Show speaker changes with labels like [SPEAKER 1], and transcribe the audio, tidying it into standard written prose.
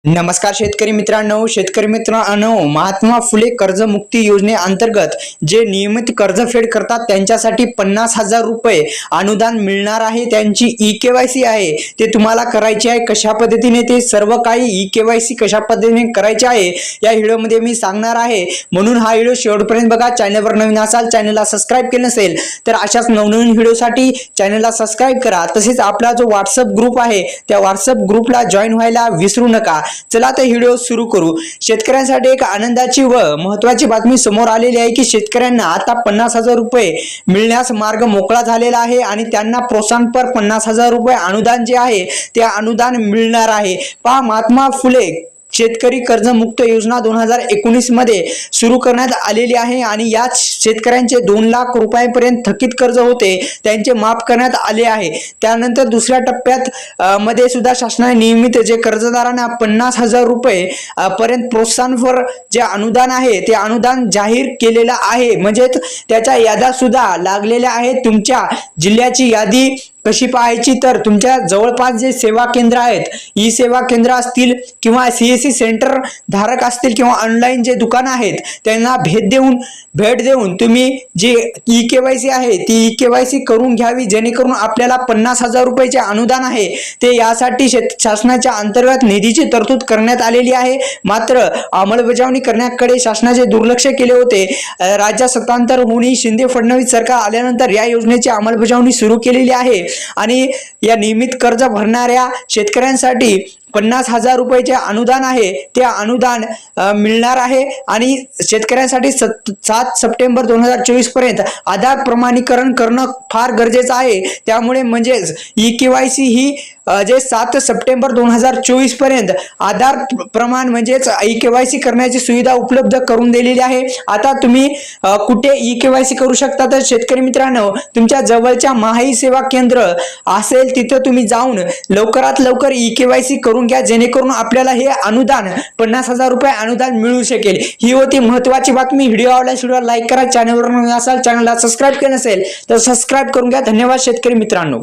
[SPEAKER 1] नमस्कार शेतकरी मित्रांनो, महात्मा फुले कर्जमुक्ती योजनेअंतर्गत जे नियमित कर्जफेड करतात त्यांच्यासाठी 50,000 रुपये अनुदान मिळणार आहे। त्यांची ई-केवायसी आहे ते तुम्हाला करायची आहे। कशा पद्धतीने ते सर्व काही ई-केवायसी कशा पद्धतीने करायची आहे या व्हिडिओमध्ये मी सांगणार आहे, म्हणून हा व्हिडिओ शेवटपर्यंत बघा। चॅनलवर नवीन असाल, चॅनलला सबस्क्राइब केले नसेल तर अशाच नवनवीन व्हिडिओसाठी चॅनलला सबस्क्राइब करा। तसेच आपला जो व्हॉट्सअप ग्रुप आहे त्या व्हॉट्सअप ग्रुपला जॉइन व्हायला विसरू नका। चला तर व्हिडिओ सुरू करू। शेतकऱ्यांसाठी एक आनंदाची व महत्त्वाची बातमी समोर आलेली आहे की शेतकऱ्यांना आता 50,000 रुपये मिळण्यास मार्ग मोकळा झालेला आहे आणि त्यांना प्रोत्साहनपर 50,000 रुपये अनुदान जे आहे ते अनुदान मिळणार आहे। पहा, महात्मा फुले शेतकरी कर्जमुक्त योजना 2019 मध्ये सुरू करण्यात आलेली आहे आणि या शेतकऱ्यांचे 2 लाख रुपयांपर्यंत थकीत कर्ज होते त्यांचे माफ करण्यात आले आहे। त्यानंतर दुसऱ्या टप्प्यात मध्ये सुद्धा शासनाने नियमित जे कर्जदारांना 50,000 रुपये पर्यंत प्रोत्साहनपर जे अनुदान आहे ते अनुदान जाहीर केलेलं आहे। म्हणजे त्याच्या याद्या सुद्धा लागलेल्या आहेत। तुमच्या जिल्ह्याची यादी कशी पाहायची तर तुमच्या जवळपास जे सेवा केंद्र आहेत, ई सेवा केंद्र असतील किंवा सीएससी सेंटर धारक असतील किंवा ऑनलाईन जे दुकान आहेत त्यांना भेट देऊन तुम्ही जी ई-केवायसी आहे ती ई-केवायसी करून घ्यावी, जेणेकरून आपल्याला 50,000 रुपयाचे अनुदान आहे ते यासाठी शासनाच्या अंतर्गत निधीची तरतूद करण्यात आलेली आहे। मात्र अंमलबजावणी करण्याकडे शासनाचे दुर्लक्ष केले होते। राज्य सत्तांतर होऊन शिंदे फडणवीस सरकार आल्यानंतर या योजनेची अंमलबजावणी सुरू केलेली आहे आणि या नियमित कर्ज भरणाऱ्या शेतकऱ्यांसाठी 50,000 रुपयाचे अनुदान आहे ते अनुदान मिळणार आहे आणि शेतकऱ्यांसाठी 7 सप्टेंबर 2024 पर्यंत आधार प्रमाणीकरण करणं फार गरजेचं आहे। त्यामुळे म्हणजेच ई-केवायसी ही जे 7 सप्टेंबर 2024 पर्यंत आधार प्रमाण म्हणजेच ई-केवायसी करण्याची सुविधा उपलब्ध करून दिलेली आहे। आता तुम्ही कुठे ई-केवायसी करू शकता तर शेतकरी मित्रांनो, तुमच्या जवळच्या महाई सेवा केंद्र असेल तिथे तुम्ही जाऊन लवकरात लवकर ई-केवायसी करून घ्या, जेणेकरून आपल्याला हे अनुदान 50,000 रुपये अनुदान मिळू शकेल। ही होती महत्त्वाची बातमी। व्हिडिओ आवडल्यास व्हिडिओला लाईक करा, चॅनलवर नवीन असाल चॅनलला सबस्क्राइब केले नसेल तर सबस्क्राइब करून घ्या। धन्यवाद शेतकरी मित्रांनो।